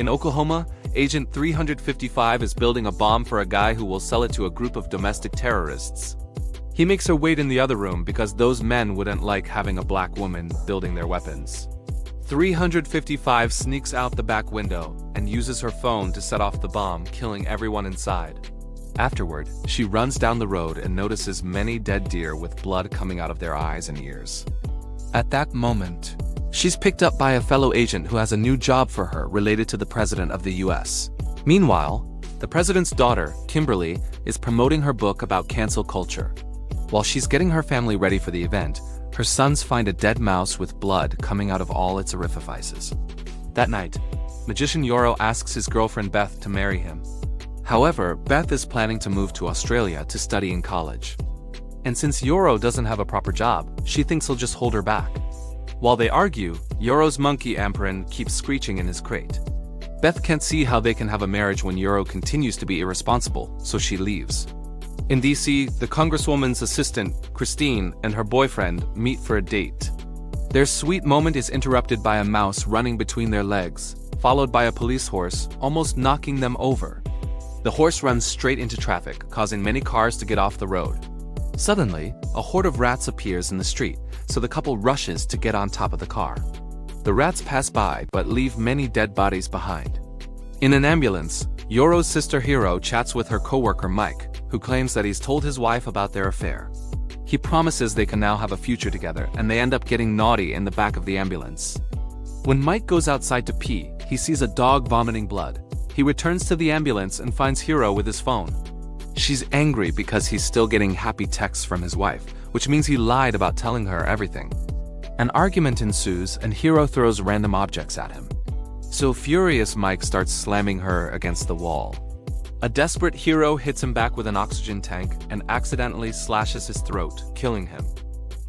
In Oklahoma, Agent 355 is building a bomb for a guy who will sell it to a group of domestic terrorists. He makes her wait in the other room because those men wouldn't like having a black woman building their weapons. 355 sneaks out the back window and uses her phone to set off the bomb, killing everyone inside. Afterward, she runs down the road and notices many dead deer with blood coming out of their eyes and ears. At that moment, she's picked up by a fellow agent who has a new job for her related to the President of the US. Meanwhile, the President's daughter, Kimberly, is promoting her book about cancel culture. While she's getting her family ready for the event, her sons find a dead mouse with blood coming out of all its orifices. That night, magician Yoro asks his girlfriend Beth to marry him. However, Beth is planning to move to Australia to study in college. And since Yoro doesn't have a proper job, she thinks he'll just hold her back. While they argue, Yoro's monkey Amperin keeps screeching in his crate. Beth can't see how they can have a marriage when Yoro continues to be irresponsible, so she leaves. In DC, the Congresswoman's assistant, Christine, and her boyfriend meet for a date. Their sweet moment is interrupted by a mouse running between their legs, followed by a police horse, almost knocking them over. The horse runs straight into traffic, causing many cars to get off the road. Suddenly, a horde of rats appears in the street, so the couple rushes to get on top of the car. The rats pass by but leave many dead bodies behind. In an ambulance, Yoro's sister Hiro chats with her coworker Mike, who claims that he's told his wife about their affair. He promises they can now have a future together, and they end up getting naughty in the back of the ambulance. When Mike goes outside to pee, he sees a dog vomiting blood. He returns to the ambulance and finds Hiro with his phone. She's angry because he's still getting happy texts from his wife, which means he lied about telling her everything. An argument ensues and Hiro throws random objects at him. So furious, Mike starts slamming her against the wall. A desperate Hiro hits him back with an oxygen tank and accidentally slashes his throat, killing him.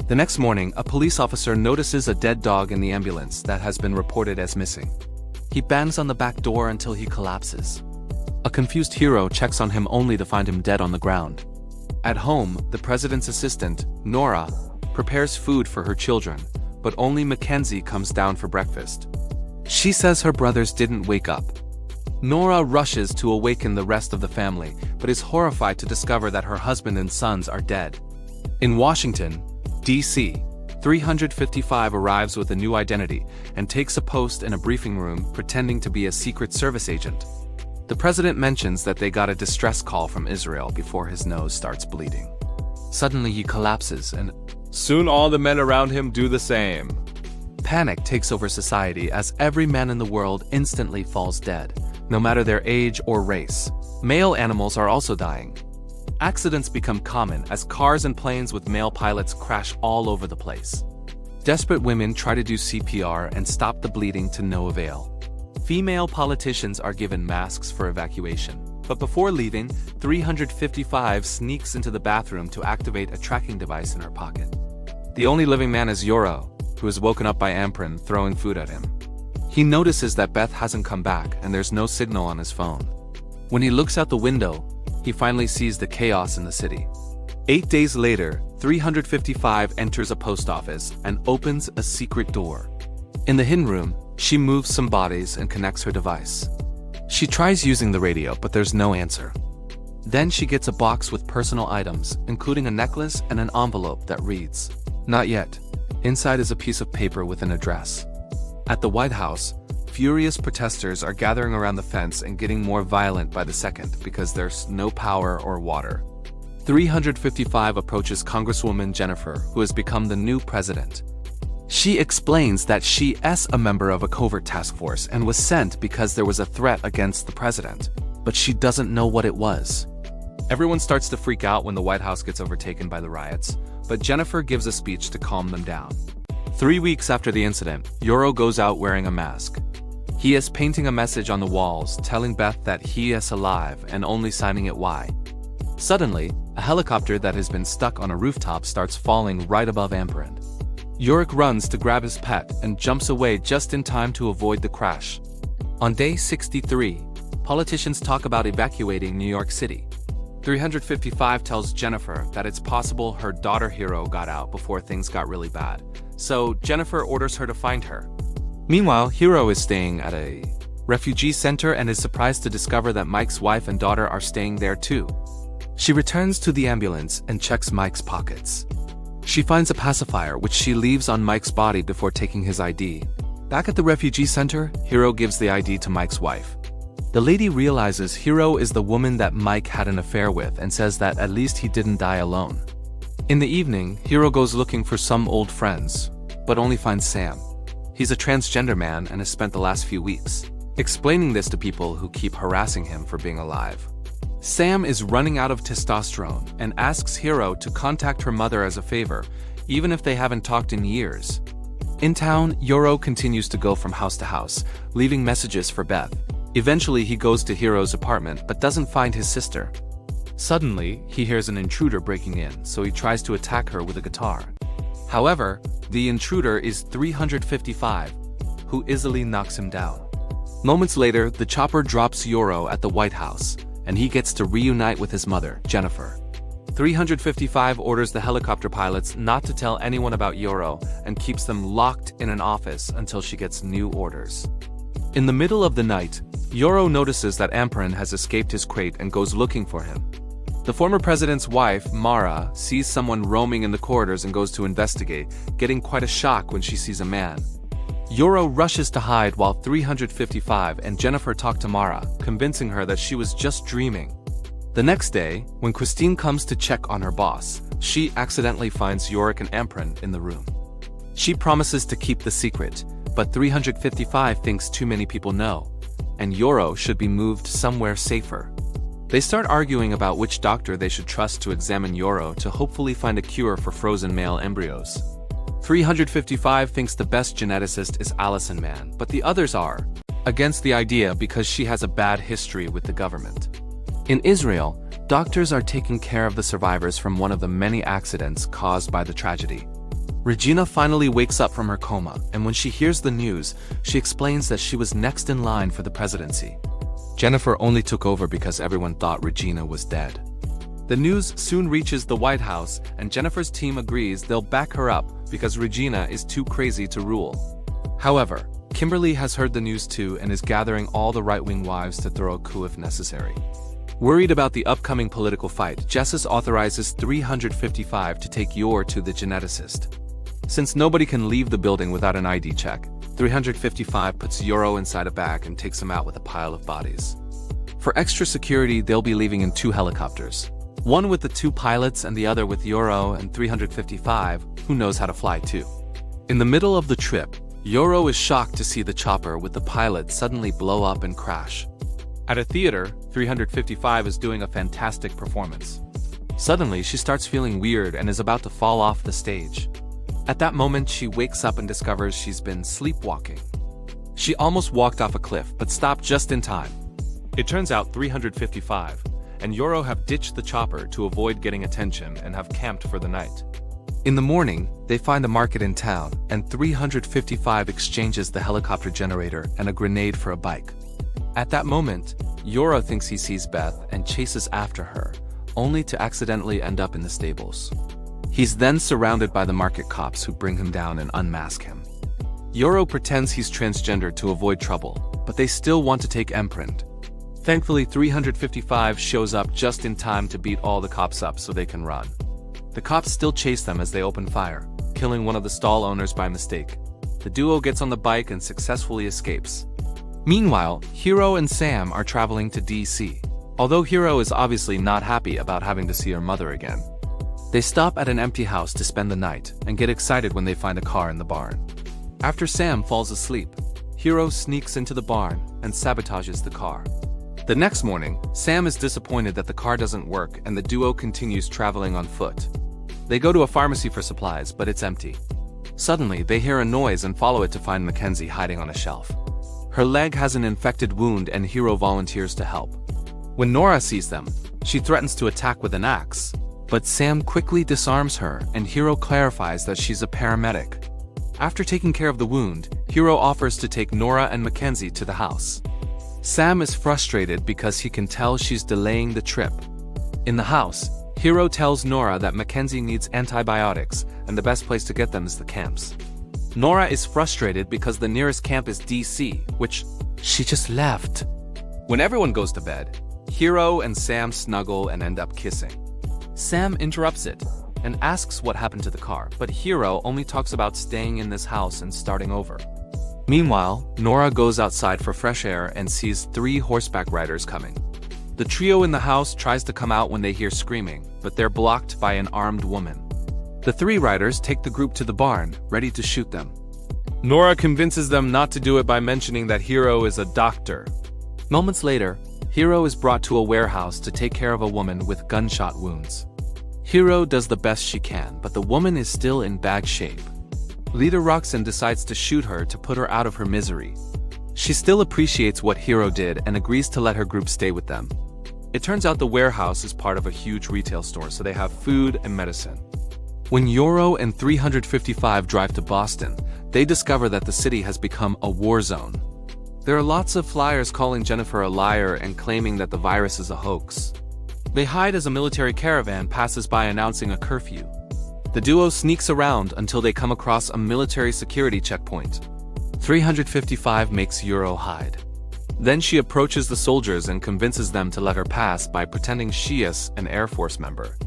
The next morning, a police officer notices a dead dog in the ambulance that has been reported as missing. He bangs on the back door until he collapses. A confused Hiro checks on him only to find him dead on the ground. At home, the president's assistant, Nora, prepares food for her children, but only Mackenzie comes down for breakfast. She says her brothers didn't wake up. Nora rushes to awaken the rest of the family, but is horrified to discover that her husband and sons are dead. In Washington, D.C., 355 arrives with a new identity and takes a post in a briefing room pretending to be a Secret Service agent. The president mentions that they got a distress call from Israel before his nose starts bleeding. Suddenly he collapses and soon all the men around him do the same. Panic takes over society as every man in the world instantly falls dead, no matter their age or race. Male animals are also dying. Accidents become common as cars and planes with male pilots crash all over the place. Desperate women try to do CPR and stop the bleeding to no avail. Female politicians are given masks for evacuation. But before leaving, 355 sneaks into the bathroom to activate a tracking device in her pocket. The only living man is Yoro, who is woken up by Amperin throwing food at him. He notices that Beth hasn't come back and there's no signal on his phone. When he looks out the window, he finally sees the chaos in the city. 8 days later, 355 enters a post office and opens a secret door. In the hidden room, she moves some bodies and connects her device. She tries using the radio, but there's no answer. Then she gets a box with personal items, including a necklace and an envelope that reads, "Not yet." Inside is a piece of paper with an address. At the White House, furious protesters are gathering around the fence and getting more violent by the second because there's no power or water. 355 approaches Congresswoman Jennifer, who has become the new president. She explains that she is a member of a covert task force and was sent because there was a threat against the president, but she doesn't know what it was. Everyone starts to freak out when the White House gets overtaken by the riots, but Jennifer gives a speech to calm them down. 3 weeks after the incident, Yoro goes out wearing a mask. He is painting a message on the walls telling Beth that he is alive and only signing it Y. Suddenly, a helicopter that has been stuck on a rooftop starts falling right above Amperin. Yorick runs to grab his pet and jumps away just in time to avoid the crash. On day 63, politicians talk about evacuating New York City. 355 tells Jennifer that it's possible her daughter Hiro got out before things got really bad, so Jennifer orders her to find her. Meanwhile, Hiro is staying at a refugee center and is surprised to discover that Mike's wife and daughter are staying there too. She returns to the ambulance and checks Mike's pockets. She finds a pacifier which she leaves on Mike's body before taking his ID. Back at the refugee center, Hiro gives the ID to Mike's wife. The lady realizes Hiro is the woman that Mike had an affair with and says that at least he didn't die alone. In the evening, Hiro goes looking for some old friends, but only finds Sam. He's a transgender man and has spent the last few weeks explaining this to people who keep harassing him for being alive. Sam is running out of testosterone and asks Hiro to contact her mother as a favor, even if they haven't talked in years. In town, Hiro continues to go from house to house, leaving messages for Beth. Eventually, he goes to Hiro's apartment but doesn't find his sister. Suddenly, he hears an intruder breaking in, so he tries to attack her with a guitar. However, the intruder is 355, who easily knocks him down. Moments later, the chopper drops Hiro at the White House, and he gets to reunite with his mother, Jennifer. 355 orders the helicopter pilots not to tell anyone about Hiro and keeps them locked in an office until she gets new orders. In the middle of the night, Hiro notices that Amparin has escaped his crate and goes looking for him. The former president's wife, Mara, sees someone roaming in the corridors and goes to investigate, getting quite a shock when she sees a man. Hiro rushes to hide while 355 and Jennifer talk to Mara, convincing her that she was just dreaming. The next day, when Christine comes to check on her boss, she accidentally finds Yorick and Amparin in the room. She promises to keep the secret, but 355 thinks too many people know, and Hiro should be moved somewhere safer. They start arguing about which doctor they should trust to examine Hiro to hopefully find a cure for frozen male embryos. 355 thinks the best geneticist is Allison Mann, but the others are against the idea because she has a bad history with the government. In Israel, doctors are taking care of the survivors from one of the many accidents caused by the tragedy. Regina finally wakes up from her coma, and when she hears the news, she explains that she was next in line for the presidency. Jennifer only took over because everyone thought Regina was dead. The news soon reaches the White House, and Jennifer's team agrees they'll back her up because Regina is too crazy to rule. However, Kimberly has heard the news too and is gathering all the right-wing wives to throw a coup if necessary. Worried about the upcoming political fight, Jessus authorizes 355 to take Yor to the geneticist. Since nobody can leave the building without an ID check, 355 puts Hiro inside a bag and takes him out with a pile of bodies. For extra security, they'll be leaving in 2 helicopters. One with the 2 pilots and the other with Hiro and 355, who knows how to fly too. In the middle of the trip, Hiro is shocked to see the chopper with the pilot suddenly blow up and crash. At a theater, 355 is doing a fantastic performance. Suddenly, she starts feeling weird and is about to fall off the stage. At that moment, she wakes up and discovers she's been sleepwalking. She almost walked off a cliff, but stopped just in time. It turns out 355 and Hiro have ditched the chopper to avoid getting attention and have camped for the night. In the morning, they find a market in town, and 355 exchanges the helicopter generator and a grenade for a bike. At that moment, Hiro thinks he sees Beth and chases after her, only to accidentally end up in the stables. He's then surrounded by the market cops who bring him down and unmask him. Hiro pretends he's transgender to avoid trouble, but they still want to take Amparin. Thankfully, 355 shows up just in time to beat all the cops up so they can run. The cops still chase them as they open fire, killing one of the stall owners by mistake. The duo gets on the bike and successfully escapes. Meanwhile, Hiro and Sam are traveling to DC. Although Hiro is obviously not happy about having to see her mother again. They stop at an empty house to spend the night and get excited when they find a car in the barn. After Sam falls asleep, Hiro sneaks into the barn and sabotages the car. The next morning, Sam is disappointed that the car doesn't work and the duo continues traveling on foot. They go to a pharmacy for supplies, but it's empty. Suddenly, they hear a noise and follow it to find Mackenzie hiding on a shelf. Her leg has an infected wound and Hiro volunteers to help. When Nora sees them, she threatens to attack with an axe, but Sam quickly disarms her and Hiro clarifies that she's a paramedic. After taking care of the wound, Hiro offers to take Nora and Mackenzie to the house. Sam is frustrated because he can tell she's delaying the trip. In the house, Hiro tells Nora that Mackenzie needs antibiotics and the best place to get them is the camps. Nora is frustrated because the nearest camp is DC, which She just left. When everyone goes to bed, Hiro and Sam snuggle and end up kissing. Sam interrupts it and asks what happened to the car, but Hiro only talks about staying in this house and starting over. Meanwhile, Nora goes outside for fresh air and sees 3 horseback riders coming. The trio in the house tries to come out when they hear screaming, but they're blocked by an armed woman. The 3 riders take the group to the barn, ready to shoot them. Nora convinces them not to do it by mentioning that Hiro is a doctor. Moments later, Hiro is brought to a warehouse to take care of a woman with gunshot wounds. Hiro does the best she can, but the woman is still in bad shape. Leader Roxanne decides to shoot her to put her out of her misery. She still appreciates what Hiro did and agrees to let her group stay with them. It turns out the warehouse is part of a huge retail store, so they have food and medicine. When Yoro and 355 drive to Boston, they discover that the city has become a war zone. There are lots of flyers calling Jennifer a liar and claiming that the virus is a hoax. They hide as a military caravan passes by announcing a curfew. The duo sneaks around until they come across a military security checkpoint. 355 makes Yoro hide. Then she approaches the soldiers and convinces them to let her pass by pretending she is an Air Force member.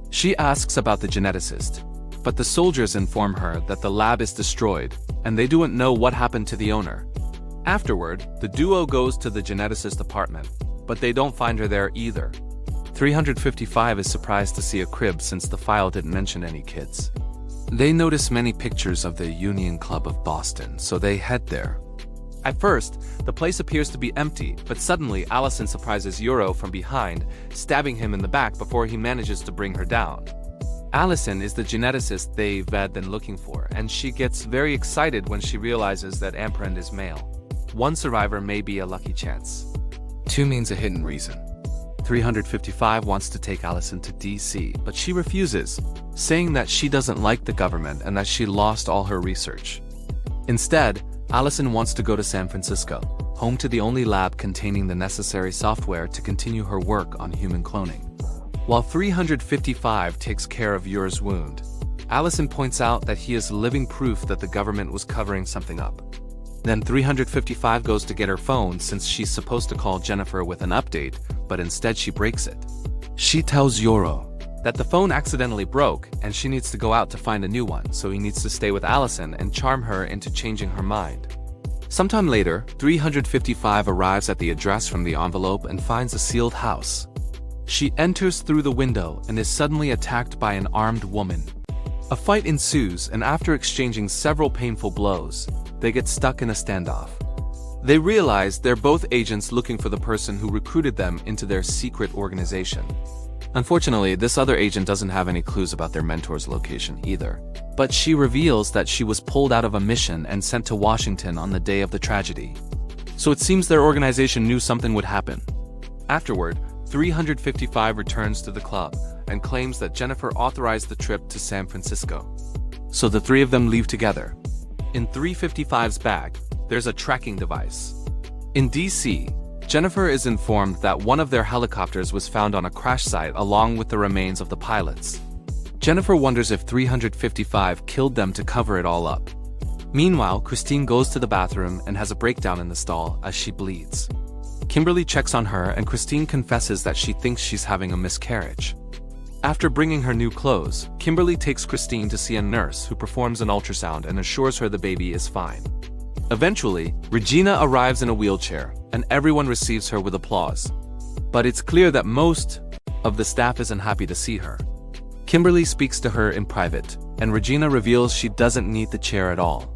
She asks about the geneticist, but the soldiers inform her that the lab is destroyed and they don't know what happened to the owner. Afterward, the duo goes to the geneticist's apartment, but they don't find her there either. 355 is surprised to see a crib since the file didn't mention any kids. They notice many pictures of the Union Club of Boston, so they head there. At first, the place appears to be empty, but suddenly Allison surprises Yoro from behind, stabbing him in the back before he manages to bring her down. Allison is the geneticist they've been looking for, and she gets very excited when she realizes that Amperand is male. 1 survivor may be a lucky chance. 2 means a hidden reason. 355 wants to take Allison to DC, but she refuses, saying that she doesn't like the government and that she lost all her research. Instead, Allison wants to go to San Francisco, home to the only lab containing the necessary software to continue her work on human cloning. While 355 takes care of Yoro's wound, Allison points out that he is living proof that the government was covering something up. Then 355 goes to get her phone since she's supposed to call Jennifer with an update, but instead she breaks it. She tells Yoro that the phone accidentally broke and she needs to go out to find a new one, so he needs to stay with Allison and charm her into changing her mind. Sometime later, 355 arrives at the address from the envelope and finds a sealed house. She enters through the window and is suddenly attacked by an armed woman. A fight ensues, and after exchanging several painful blows, they get stuck in a standoff. They realize they're both agents looking for the person who recruited them into their secret organization. Unfortunately, this other agent doesn't have any clues about their mentor's location either. But she reveals that she was pulled out of a mission and sent to Washington on the day of the tragedy. So it seems their organization knew something would happen. Afterward, 355 returns to the club and claims that Jennifer authorized the trip to San Francisco. So the 3 of them leave together. In 355's bag, there's a tracking device. In DC, Jennifer is informed that one of their helicopters was found on a crash site along with the remains of the pilots. Jennifer wonders if 355 killed them to cover it all up. Meanwhile, Christine goes to the bathroom and has a breakdown in the stall as she bleeds. Kimberly checks on her and Christine confesses that she thinks she's having a miscarriage. After bringing her new clothes, Kimberly takes Christine to see a nurse who performs an ultrasound and assures her the baby is fine. Eventually, Regina arrives in a wheelchair, and everyone receives her with applause. But it's clear that most of the staff isn't happy to see her. Kimberly speaks to her in private, and Regina reveals she doesn't need the chair at all.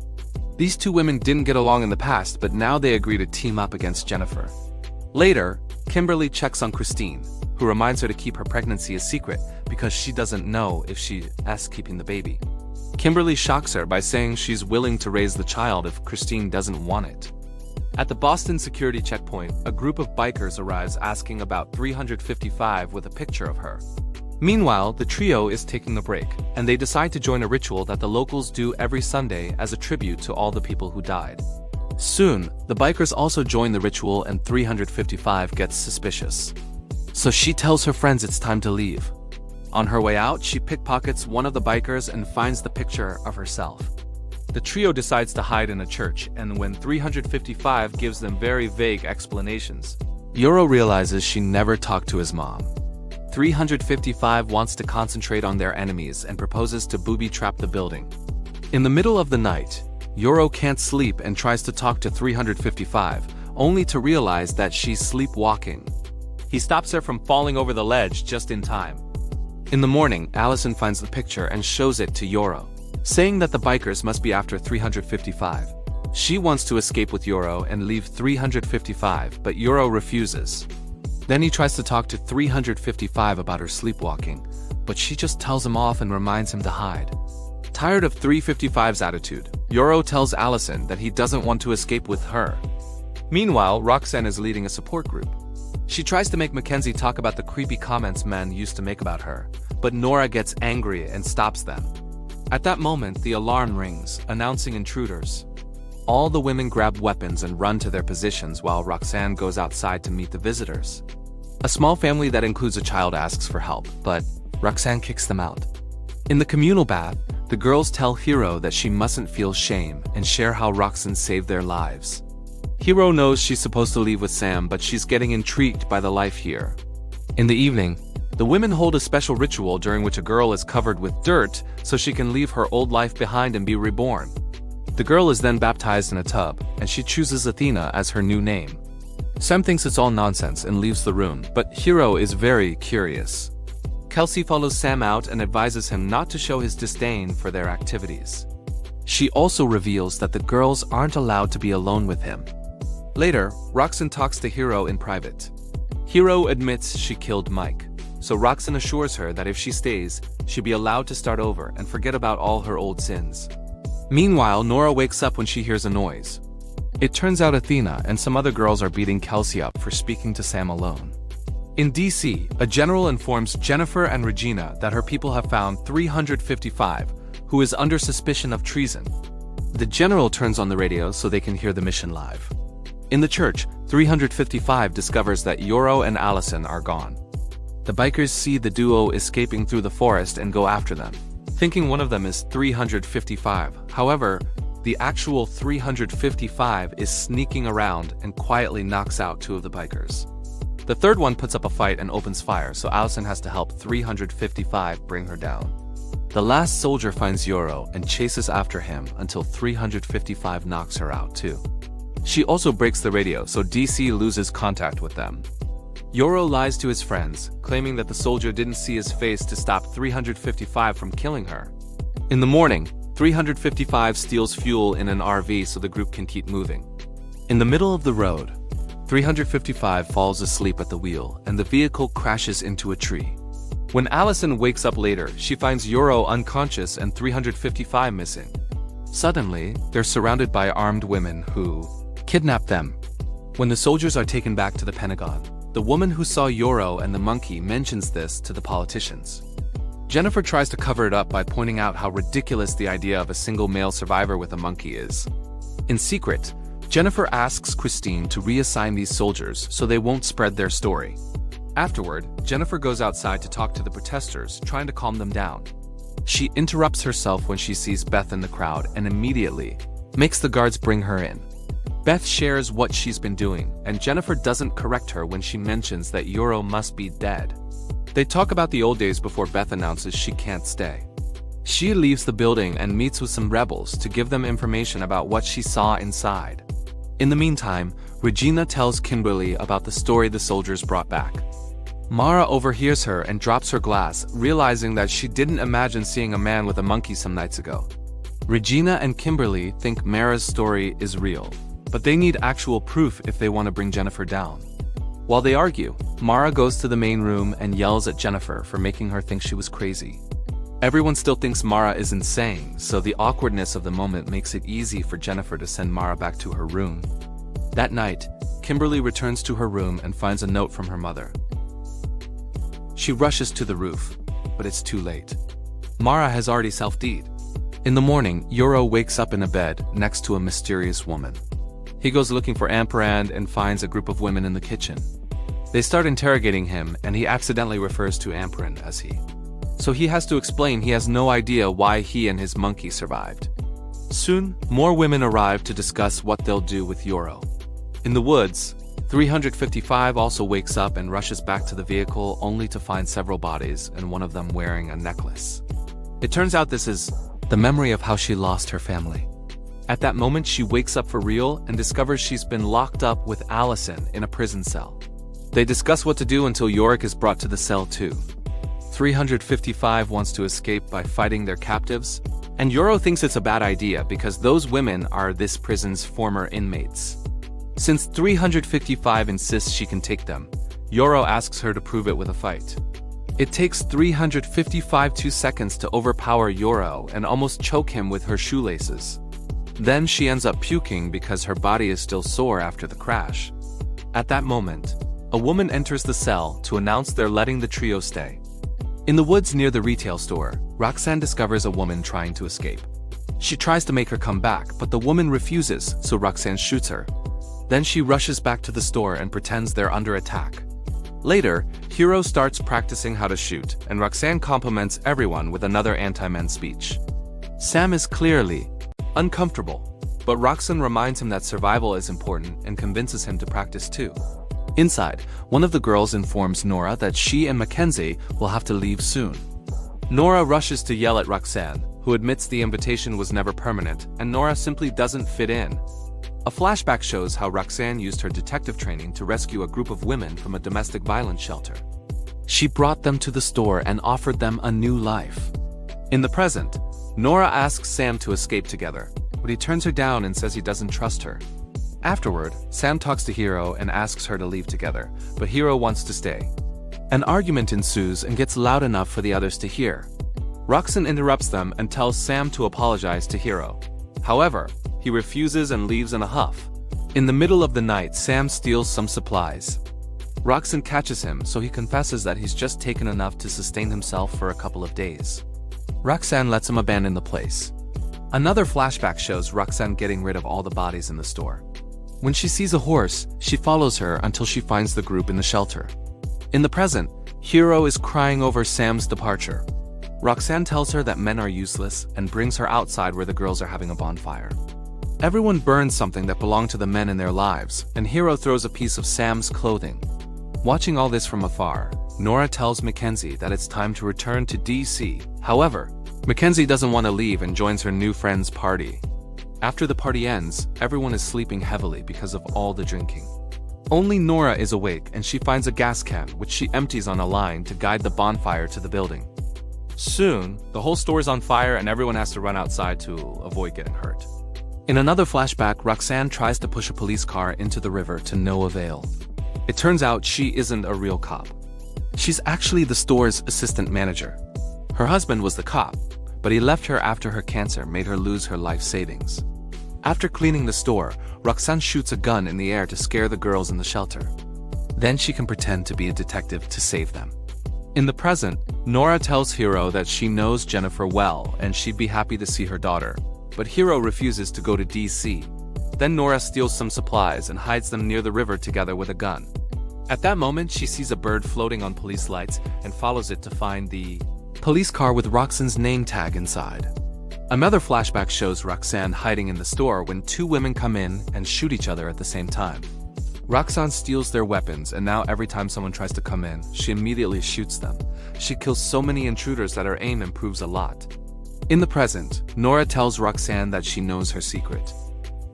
These 2 women didn't get along in the past, but now they agree to team up against Jennifer. Later, Kimberly checks on Christine, who reminds her to keep her pregnancy a secret because she doesn't know if she's keeping the baby. Kimberly shocks her by saying she's willing to raise the child if Christine doesn't want it. At the Boston security checkpoint, a group of bikers arrives asking about 355 with a picture of her. Meanwhile, the trio is taking a break, and they decide to join a ritual that the locals do every Sunday as a tribute to all the people who died. Soon, the bikers also join the ritual and 355 gets suspicious. So she tells her friends it's time to leave. On her way out, she pickpockets one of the bikers and finds the picture of herself. The trio decides to hide in a church, and when 355 gives them very vague explanations, Yoro realizes she never talked to his mom. 355 wants to concentrate on their enemies and proposes to booby-trap the building. In the middle of the night, Yoro can't sleep and tries to talk to 355, only to realize that she's sleepwalking. He stops her from falling over the ledge just in time. In the morning, Allison finds the picture and shows it to Yoro, saying that the bikers must be after 355. She wants to escape with Yoro and leave 355, but Yoro refuses. Then he tries to talk to 355 about her sleepwalking, but she just tells him off and reminds him to hide. Tired of 355's attitude, Yoro tells Allison that he doesn't want to escape with her. Meanwhile, Roxanne is leading a support group. She tries to make Mackenzie talk about the creepy comments men used to make about her, but Nora gets angry and stops them. At that moment, the alarm rings, announcing intruders. All the women grab weapons and run to their positions while Roxanne goes outside to meet the visitors. A small family that includes a child asks for help, but Roxanne kicks them out. In the communal bath, the girls tell Hiro that she mustn't feel shame and share how Roxanne saved their lives. Hiro knows she's supposed to leave with Sam, but she's getting intrigued by the life here. In the evening, the women hold a special ritual during which a girl is covered with dirt so she can leave her old life behind and be reborn. The girl is then baptized in a tub, and she chooses Athena as her new name. Sam thinks it's all nonsense and leaves the room, but Hiro is very curious. Kelsey follows Sam out and advises him not to show his disdain for their activities. She also reveals that the girls aren't allowed to be alone with him. Later, Roxanne talks to Hiro in private. Hiro admits she killed Mike, so Roxanne assures her that if she stays, she'll be allowed to start over and forget about all her old sins. Meanwhile, Nora wakes up when she hears a noise. It turns out Athena and some other girls are beating Kelsey up for speaking to Sam alone. In DC, a general informs Jennifer and Regina that her people have found 355, who is under suspicion of treason. The general turns on the radio so they can hear the mission live. In the church, 355 discovers that Yoro and Allison are gone. The bikers see the duo escaping through the forest and go after them, thinking one of them is 355. However, the actual 355 is sneaking around and quietly knocks out two of the bikers. The third one puts up a fight and opens fire, so Allison has to help 355 bring her down. The last soldier finds Yoro and chases after him until 355 knocks her out too. She also breaks the radio, so DC loses contact with them. Yoro lies to his friends, claiming that the soldier didn't see his face to stop 355 from killing her. In the morning, 355 steals fuel in an RV so the group can keep moving. In the middle of the road, 355 falls asleep at the wheel and the vehicle crashes into a tree. When Allison wakes up later, she finds Yoro unconscious and 355 missing. Suddenly, they're surrounded by armed women who kidnap them. When the soldiers are taken back to the Pentagon, the woman who saw Yoro and the monkey mentions this to the politicians. Jennifer tries to cover it up by pointing out how ridiculous the idea of a single male survivor with a monkey is. In secret, Jennifer asks Christine to reassign these soldiers so they won't spread their story. Afterward, Jennifer goes outside to talk to the protesters, trying to calm them down. She interrupts herself when she sees Beth in the crowd and immediately makes the guards bring her in. Beth shares what she's been doing, and Jennifer doesn't correct her when she mentions that Yoro must be dead. They talk about the old days before Beth announces she can't stay. She leaves the building and meets with some rebels to give them information about what she saw inside. In the meantime, Regina tells Kimberly about the story the soldiers brought back. Mara overhears her and drops her glass, realizing that she didn't imagine seeing a man with a monkey some nights ago. Regina and Kimberly think Mara's story is real, but they need actual proof if they want to bring Jennifer down. While they argue, Mara goes to the main room and yells at Jennifer for making her think she was crazy. Everyone still thinks Mara is insane, so the awkwardness of the moment makes it easy for Jennifer to send Mara back to her room. That night, Kimberly returns to her room and finds a note from her mother. She rushes to the roof, but it's too late. Mara has already self-D'd. In the morning, Yoro wakes up in a bed next to a mysterious woman. He goes looking for Amperand and finds a group of women in the kitchen. They start interrogating him, and he accidentally refers to Amperand as he. So he has to explain he has no idea why he and his monkey survived. Soon, more women arrive to discuss what they'll do with Yoro. In the woods, 355 also wakes up and rushes back to the vehicle only to find several bodies and one of them wearing a necklace. It turns out this is the memory of how she lost her family. At that moment, she wakes up for real and discovers she's been locked up with Allison in a prison cell. They discuss what to do until Yorick is brought to the cell too. 355 wants to escape by fighting their captives, and Yoro thinks it's a bad idea because those women are this prison's former inmates. Since 355 insists she can take them, Yoro asks her to prove it with a fight. It takes 355 2 seconds to overpower Yoro and almost choke him with her shoelaces. Then she ends up puking because her body is still sore after the crash. At that moment, a woman enters the cell to announce they're letting the trio stay. In the woods near the retail store, Roxanne discovers a woman trying to escape. She tries to make her come back, but the woman refuses, so Roxanne shoots her. Then she rushes back to the store and pretends they're under attack. Later, Hiro starts practicing how to shoot, and Roxanne compliments everyone with another anti-men speech. Sam is clearly uncomfortable, but Roxanne reminds him that survival is important and convinces him to practice too. Inside, one of the girls informs Nora that she and Mackenzie will have to leave soon. Nora rushes to yell at Roxanne, who admits the invitation was never permanent, and Nora simply doesn't fit in. A flashback shows how Roxanne used her detective training to rescue a group of women from a domestic violence shelter. She brought them to the store and offered them a new life. In the present, Nora asks Sam to escape together, but he turns her down and says he doesn't trust her. Afterward, Sam talks to Hiro and asks her to leave together, but Hiro wants to stay. An argument ensues and gets loud enough for the others to hear. Roxanne interrupts them and tells Sam to apologize to Hiro. However, he refuses and leaves in a huff. In the middle of the night, Sam steals some supplies. Roxanne catches him, so he confesses that he's just taken enough to sustain himself for a couple of days. Roxanne lets him abandon the place. Another flashback shows Roxanne getting rid of all the bodies in the store. When she sees a horse, she follows her until she finds the group in the shelter. In the present, Hiro is crying over Sam's departure. Roxanne tells her that men are useless and brings her outside where the girls are having a bonfire. Everyone burns something that belonged to the men in their lives, and Hiro throws a piece of Sam's clothing. Watching all this from afar, Nora tells Mackenzie that it's time to return to DC. However, Mackenzie doesn't want to leave and joins her new friend's party. After the party ends, everyone is sleeping heavily because of all the drinking. Only Nora is awake and she finds a gas can, which she empties on a line to guide the bonfire to the building. Soon, the whole store is on fire and everyone has to run outside to avoid getting hurt. In another flashback, Roxanne tries to push a police car into the river to no avail. It turns out she isn't a real cop. She's actually the store's assistant manager. Her husband was the cop, but he left her after her cancer made her lose her life savings. After cleaning the store, Roxanne shoots a gun in the air to scare the girls in the shelter. Then she can pretend to be a detective to save them. In the present, Nora tells Hiro that she knows Jennifer well and she'd be happy to see her daughter, but Hiro refuses to go to DC. Then Nora steals some supplies and hides them near the river together with a gun. At that moment, she sees a bird floating on police lights and follows it to find the police car with Roxanne's name tag inside. Another flashback shows Roxanne hiding in the store when two women come in and shoot each other at the same time. Roxanne steals their weapons, and now every time someone tries to come in, she immediately shoots them. She kills so many intruders that her aim improves a lot. In the present, Nora tells Roxanne that she knows her secret.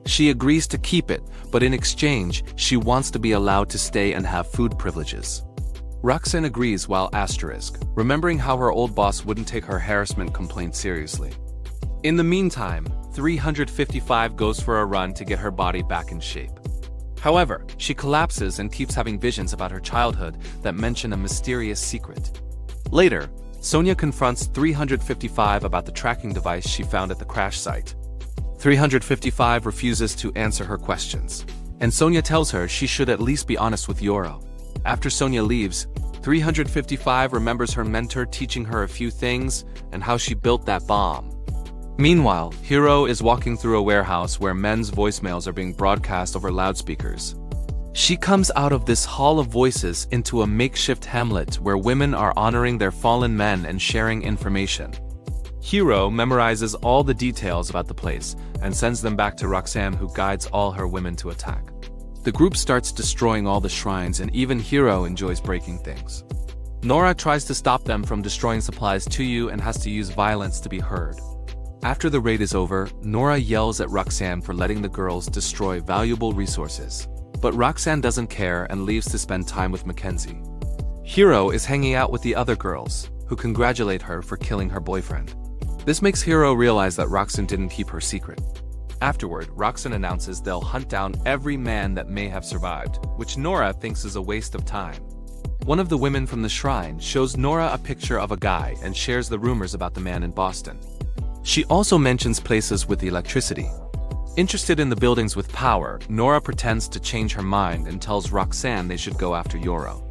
She agrees to keep it, but in exchange, she wants to be allowed to stay and have food privileges. Roxanne agrees while remembering how her old boss wouldn't take her harassment complaint seriously. In the meantime, 355 goes for a run to get her body back in shape. However, she collapses and keeps having visions about her childhood that mention a mysterious secret. Later, Sonia confronts 355 about the tracking device she found at the crash site. 355 refuses to answer her questions, and Sonia tells her she should at least be honest with Yoro. After Sonia leaves, 355 remembers her mentor teaching her a few things and how she built that bomb. Meanwhile, Hiro is walking through a warehouse where men's voicemails are being broadcast over loudspeakers. She comes out of this hall of voices into a makeshift hamlet where women are honoring their fallen men and sharing information. Hiro memorizes all the details about the place and sends them back to Roxanne, who guides all her women to attack. The group starts destroying all the shrines, and even Hiro enjoys breaking things. Nora tries to stop them from destroying supplies to you and has to use violence to be heard. After the raid is over, Nora yells at Roxanne for letting the girls destroy valuable resources. But Roxanne doesn't care and leaves to spend time with Mackenzie. Hiro is hanging out with the other girls, who congratulate her for killing her boyfriend. This makes Hiro realize that Roxanne didn't keep her secret. Afterward, Roxanne announces they'll hunt down every man that may have survived, which Nora thinks is a waste of time. One of the women from the shrine shows Nora a picture of a guy and shares the rumors about the man in Boston. She also mentions places with electricity. Interested in the buildings with power, Nora pretends to change her mind and tells Roxanne they should go after Yoro.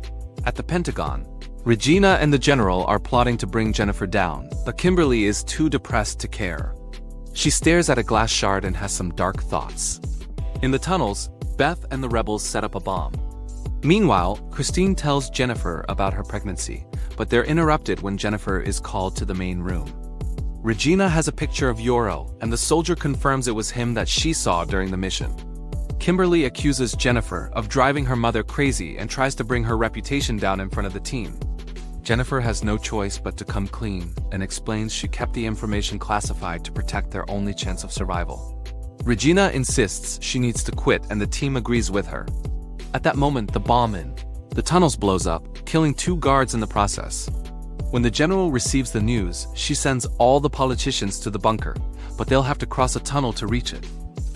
At the Pentagon, Regina and the General are plotting to bring Jennifer down, but Kimberly is too depressed to care. She stares at a glass shard and has some dark thoughts. In the tunnels, Beth and the rebels set up a bomb. Meanwhile, Christine tells Jennifer about her pregnancy, but they're interrupted when Jennifer is called to the main room. Regina has a picture of Yoro, and the soldier confirms it was him that she saw during the mission. Kimberly accuses Jennifer of driving her mother crazy and tries to bring her reputation down in front of the team. Jennifer has no choice but to come clean and explains she kept the information classified to protect their only chance of survival. Regina insists she needs to quit, and the team agrees with her. At that moment, the bomb in the tunnels blows up, killing 2 guards in the process. When the general receives the news, she sends all the politicians to the bunker, but they'll have to cross a tunnel to reach it.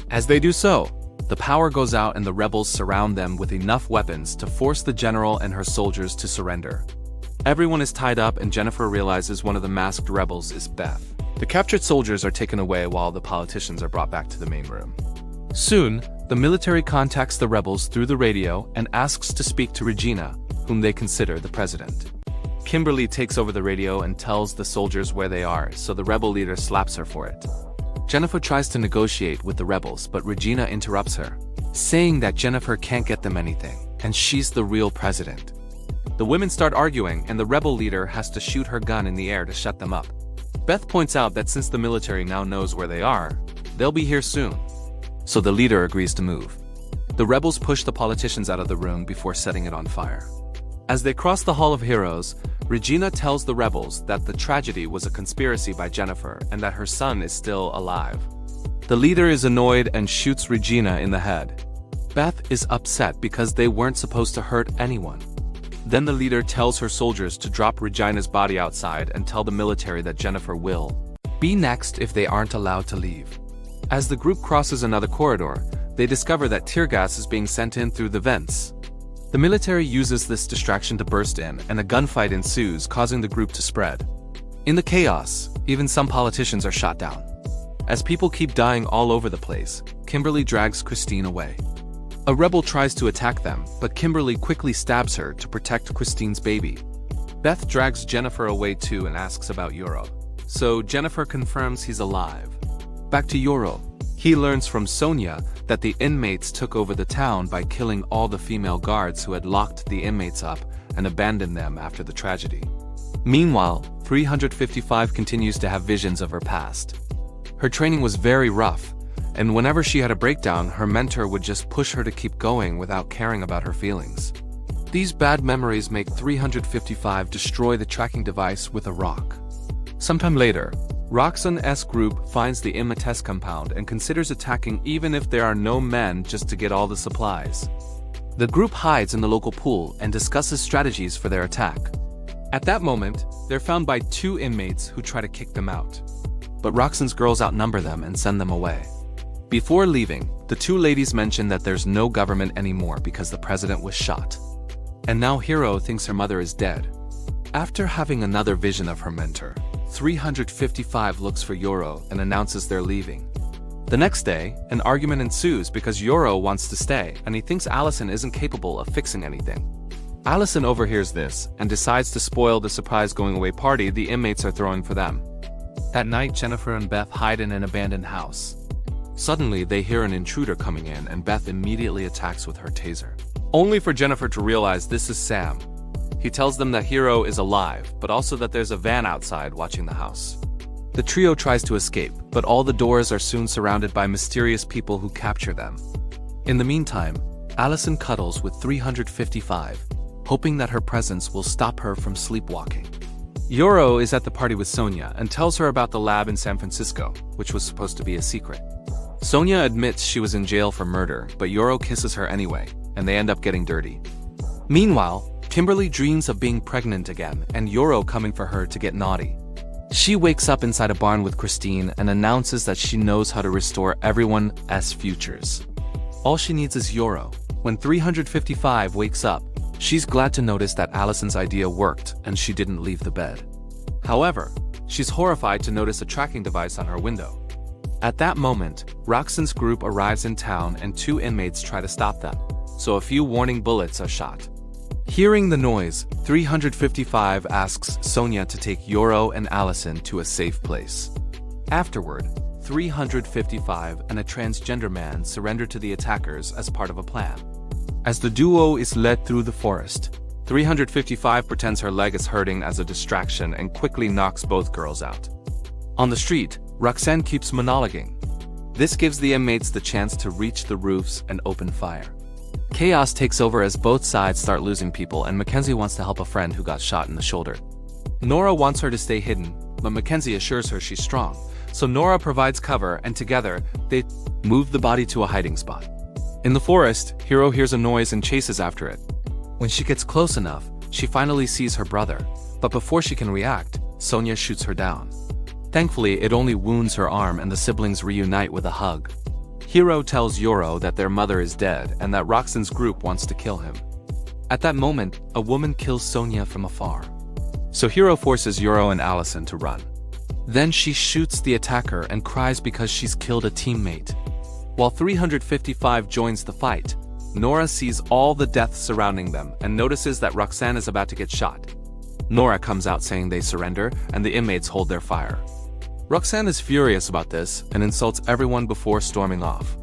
As they do so, the power goes out and the rebels surround them with enough weapons to force the general and her soldiers to surrender. Everyone is tied up, and Jennifer realizes one of the masked rebels is Beth. The captured soldiers are taken away while the politicians are brought back to the main room. Soon, the military contacts the rebels through the radio and asks to speak to Regina, whom they consider the president. Kimberly takes over the radio and tells the soldiers where they are, so the rebel leader slaps her for it. Jennifer tries to negotiate with the rebels, but Regina interrupts her, saying that Jennifer can't get them anything, and she's the real president. The women start arguing, and the rebel leader has to shoot her gun in the air to shut them up. Beth points out that since the military now knows where they are, they'll be here soon. So the leader agrees to move. The rebels push the politicians out of the room before setting it on fire. As they cross the Hall of Heroes, Regina tells the rebels that the tragedy was a conspiracy by Jennifer and that her son is still alive. The leader is annoyed and shoots Regina in the head. Beth is upset because they weren't supposed to hurt anyone. Then the leader tells her soldiers to drop Regina's body outside and tell the military that Jennifer will be next if they aren't allowed to leave. As the group crosses another corridor, they discover that tear gas is being sent in through the vents. The military uses this distraction to burst in, and a gunfight ensues, causing the group to spread. In the chaos, even some politicians are shot down. As people keep dying all over the place, Kimberly drags Christine away. A rebel tries to attack them, but Kimberly quickly stabs her to protect Christine's baby. Beth drags Jennifer away too and asks about Yoro. So Jennifer confirms he's alive. Back to Yoro. He learns from Sonia that the inmates took over the town by killing all the female guards who had locked the inmates up and abandoned them after the tragedy. Meanwhile, 355 continues to have visions of her past. Her training was very rough, and whenever she had a breakdown, her mentor would just push her to keep going without caring about her feelings. These bad memories make 355 destroy the tracking device with a rock. Sometime later, Roxanne's group finds the Immates compound and considers attacking even if there are no men, just to get all the supplies. The group hides in the local pool and discusses strategies for their attack. At that moment, they're found by 2 inmates who try to kick them out. But Roxanne's girls outnumber them and send them away. Before leaving, the 2 ladies mention that there's no government anymore because the president was shot. And now Hiro thinks her mother is dead. After having another vision of her mentor, 355 looks for Yoro and announces they're leaving. The next day, an argument ensues because Yoro wants to stay and he thinks Allison isn't capable of fixing anything. Allison overhears this and decides to spoil the surprise going-away party the inmates are throwing for them. That night, Jennifer and Beth hide in an abandoned house. Suddenly, they hear an intruder coming in and Beth immediately attacks with her taser. Only for Jennifer to realize this is Sam. He tells them that Hiro is alive, but also that there's a van outside watching the house. The trio tries to escape, but all the doors are soon surrounded by mysterious people who capture them. In the meantime, Allison cuddles with 355, hoping that her presence will stop her from sleepwalking. Yoro is at the party with Sonia and tells her about the lab in San Francisco, which was supposed to be a secret. Sonia admits she was in jail for murder, but Yoro kisses her anyway, and they end up getting dirty. Meanwhile, Kimberly dreams of being pregnant again and Yoro coming for her to get naughty. She wakes up inside a barn with Christine and announces that she knows how to restore everyone's futures. All she needs is Yoro. When 355 wakes up, she's glad to notice that Allison's idea worked and she didn't leave the bed. However, she's horrified to notice a tracking device on her window. At that moment, Roxanne's group arrives in town and 2 inmates try to stop them, so a few warning bullets are shot. Hearing the noise, 355 asks Sonia to take Yoro and Allison to a safe place. Afterward, 355 and a transgender man surrender to the attackers as part of a plan. As the duo is led through the forest, 355 pretends her leg is hurting as a distraction and quickly knocks both girls out. On the street, Roxanne keeps monologuing. This gives the inmates the chance to reach the roofs and open fire. Chaos takes over as both sides start losing people and Mackenzie wants to help a friend who got shot in the shoulder. Nora wants her to stay hidden, but Mackenzie assures her she's strong, so Nora provides cover and together, they move the body to a hiding spot. In the forest, Hiro hears a noise and chases after it. When she gets close enough, she finally sees her brother, but before she can react, Sonia shoots her down. Thankfully, it only wounds her arm and the siblings reunite with a hug. Hiro tells Yoro that their mother is dead and that Roxanne's group wants to kill him. At that moment, a woman kills Sonia from afar. So Hiro forces Yoro and Allison to run. Then she shoots the attacker and cries because she's killed a teammate. While 355 joins the fight, Nora sees all the death surrounding them and notices that Roxanne is about to get shot. Nora comes out saying they surrender and the inmates hold their fire. Roxanne is furious about this and insults everyone before storming off.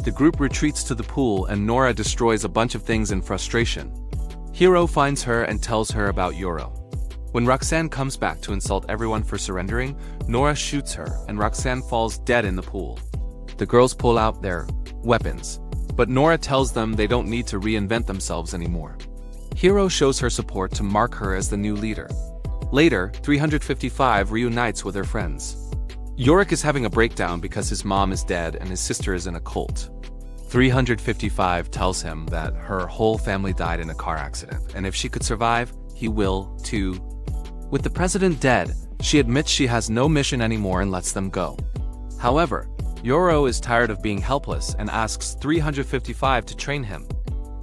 The group retreats to the pool and Nora destroys a bunch of things in frustration. Hiro finds her and tells her about Yoro. When Roxanne comes back to insult everyone for surrendering, Nora shoots her and Roxanne falls dead in the pool. The girls pull out their weapons, but Nora tells them they don't need to reinvent themselves anymore. Hiro shows her support to mark her as the new leader. Later, 355 reunites with her friends. Yorick is having a breakdown because his mom is dead and his sister is in a cult. 355 tells him that her whole family died in a car accident, and if she could survive, he will, too. With the president dead, she admits she has no mission anymore and lets them go. However, Yoro is tired of being helpless and asks 355 to train him.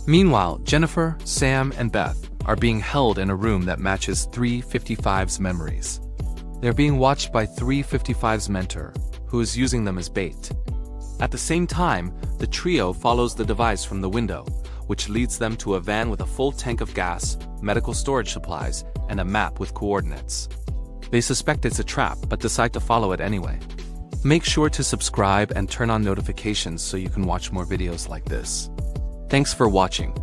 Meanwhile, Jennifer, Sam, and Beth are being held in a room that matches 355's memories. They're being watched by 355's mentor, who is using them as bait. At the same time, the trio follows the device from the window, which leads them to a van with a full tank of gas, medical storage supplies, and a map with coordinates. They suspect it's a trap, but decide to follow it anyway. Make sure to subscribe and turn on notifications so you can watch more videos like this. Thanks for watching.